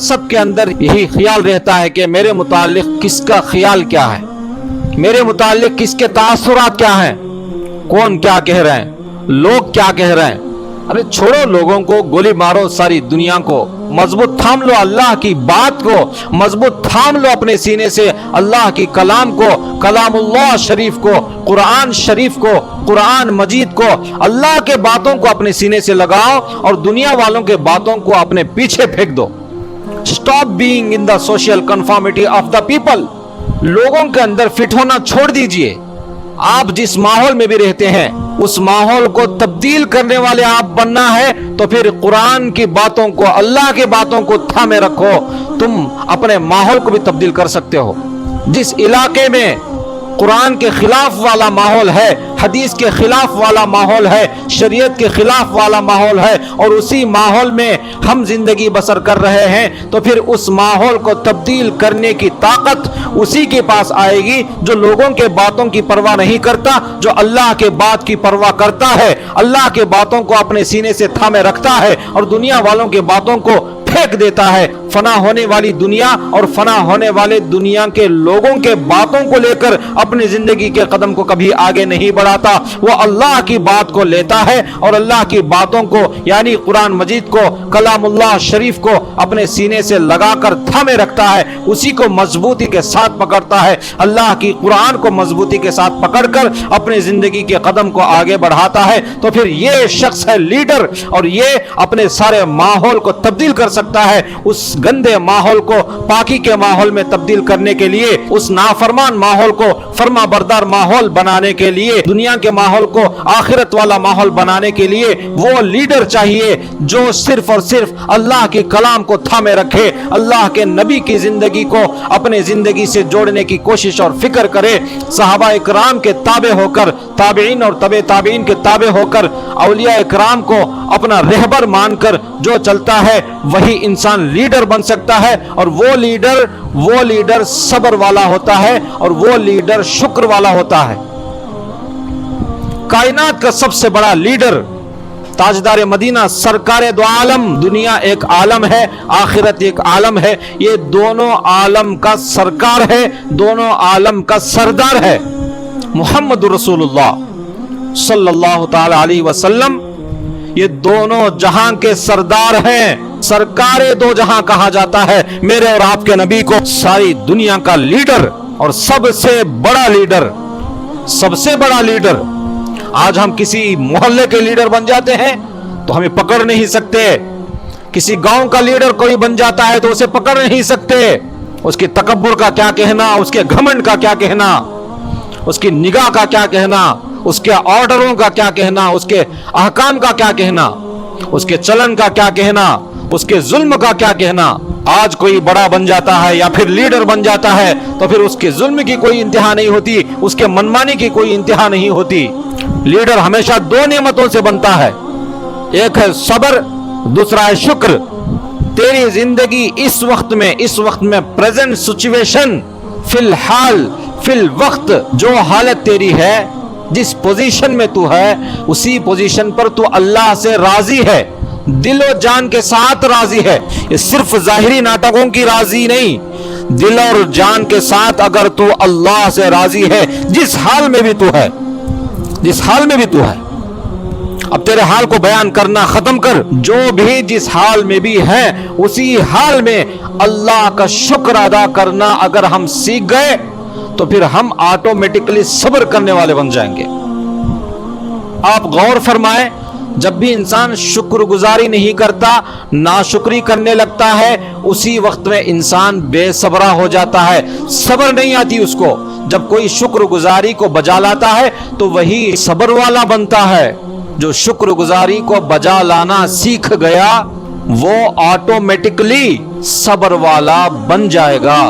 सब के अंदर यही ख्याल रहता है कि मेरे मुतालिक किसका ख्याल क्या है, मेरे मुतालिक किसके तासुरात क्या हैं, कौन क्या कह रहे हैं, लोग क्या कह रहे हैं। अरे छोड़ो लोगों को, गोली मारो सारी दुनिया को, मजबूत थाम लो अल्लाह की बात को, मजबूत थाम लो अपने सीने से अल्लाह की कलाम को, कलामुल्लाह शरीफ को, कुरान शरीफ को, कुरान मजीद को, अल्लाह के बातों को अपने सीने से लगाओ और दुनिया वालों के बातों को अपने पीछे फेंक दो। Stop being in the social conformity of the people. लोगों के अंदर फिट होना छोड़ दीजिए। आप जिस माहौल में भी रहते हैं उस माहौल को तब्दील करने वाले आप बनना है, तो फिर कुरान की बातों को, अल्लाह की बातों को थामे रखो। तुम अपने माहौल को भी तब्दील कर सकते हो। जिस इलाके में कुरान के खिलाफ वाला माहौल है, हदीस के खिलाफ वाला माहौल है, शरीयत के खिलाफ वाला माहौल है और उसी माहौल में हम जिंदगी बसर कर रहे हैं, तो फिर उस माहौल को तब्दील करने की ताकत उसी के पास आएगी जो लोगों के बातों की परवाह नहीं करता, जो अल्लाह के बात की परवाह करता है, अल्लाह के बातों को अपने सीने से थामे रखता है और दुनिया वालों के बातों को फेंक देता है। फना होने वाली दुनिया और फना होने वाले दुनिया के लोगों के बातों को लेकर अपनी जिंदगी के कदम को कभी आगे नहीं बढ़ाता। वो अल्लाह की बात को लेता है और अल्लाह की बातों को यानी कुरान मजीद को, कलामुल्लाह शरीफ को अपने सीने से लगाकर थामे रखता है, उसी को मजबूती के साथ पकड़ता है। अल्लाह की कुरान को मजबूती के साथ पकड़कर अपनी जिंदगी के कदम को आगे बढ़ाता है, तो फिर ये शख्स है लीडर और ये अपने सारे माहौल को तब्दील कर सकता है। उस गंदे माहौल को पाकी के माहौल में तब्दील करने के लिए, उस नाफरमान माहौल को फरमा बरदार माहौल बनाने के लिए, दुनिया के माहौल को आखिरत वाला माहौल बनाने के लिए वो लीडर चाहिए जो सिर्फ और सिर्फ अल्लाह के कलाम को थामे रखे, अल्लाह के नबी की जिंदगी को अपने जिंदगी से जोड़ने की कोशिश और फिक्र करे, सहाबा इकराम के ताबे होकर, ताबीन और तबे ताबीन के ताबे होकर, औलिया इकराम को अपना रहबर मानकर जो चलता है वही इंसान लीडर बन सकता है। और वो लीडर सब्र वाला होता है और वो लीडर शुक्र वाला होता है। कायनात का सबसे बड़ा लीडर ताजदार मदीना सरकार दो आलम, दुनिया एक आलम है, आखिरत एक आलम है, ये दोनों आलम का सरकार है, दोनों आलम का सरदार है। मुहम्मद रसूलुल्लाह सल्लल्लाहु ताला अलैहि वसल्लम ये दोनों जहां के सरदार हैं, सरकारे दो जहां कहा जाता है। मेरे और आपके नबी को सारी दुनिया का लीडर और सबसे बड़ा लीडर, सबसे बड़ा लीडर। आज हम किसी मोहल्ले के लीडर बन जाते हैं तो हमें पकड़ नहीं सकते, किसी गांव का लीडर कोई बन जाता है तो उसे पकड़ नहीं सकते। उसके तकब्बुर का क्या कहना, उसके घमंड का क्या कहना, उसकी निगाह का क्या कहना, उसके ऑर्डरों का क्या कहना, उसके अहकाम का क्या कहना, उसके चलन का क्या कहना, उसके जुल्म का क्या कहना। आज कोई बड़ा बन जाता है या फिर लीडर बन जाता है तो फिर उसके जुल्म की कोई इंतहा नहीं होती, उसके मनमानी की कोई इंतहा नहीं होती। लीडर हमेशा दो नेमतों से बनता है, एक है सब्र, दूसरा है शुक्र। तेरी जिंदगी इस वक्त में प्रेजेंट सिचुएशन, फिलहाल फिल वक्त जो हालत तेरी है, जिस पोजीशन में तू है उसी पोजीशन पर तू अल्लाह से राजी है, दिलो जान के साथ राजी है। ये सिर्फ जाहिरी नाटकों की राजी नहीं, दिल और जान के साथ अगर तू अल्लाह से राजी है, जिस हाल में भी तू है, जिस हाल में भी तू है। अब तेरे हाल को बयान करना खत्म कर, जो भी जिस हाल में भी है उसी हाल में अल्लाह का शुक्र अदा करना अगर हम सीख गए तो फिर हम ऑटोमेटिकली सब्र करने वाले बन जाएंगे। आप गौर फरमाएं, जब भी इंसान शुक्रगुजारी नहीं करता, नाशुक्री करने लगता है, उसी वक्त में इंसान बेसब्रा हो जाता है, सब्र नहीं आती उसको। जब कोई शुक्रगुजारी को बजा लाता है तो वही सब्र वाला बनता है। जो शुक्रगुजारी को बजा लाना सीख गया वो ऑटोमेटिकली सब्र वाला बन जाएगा।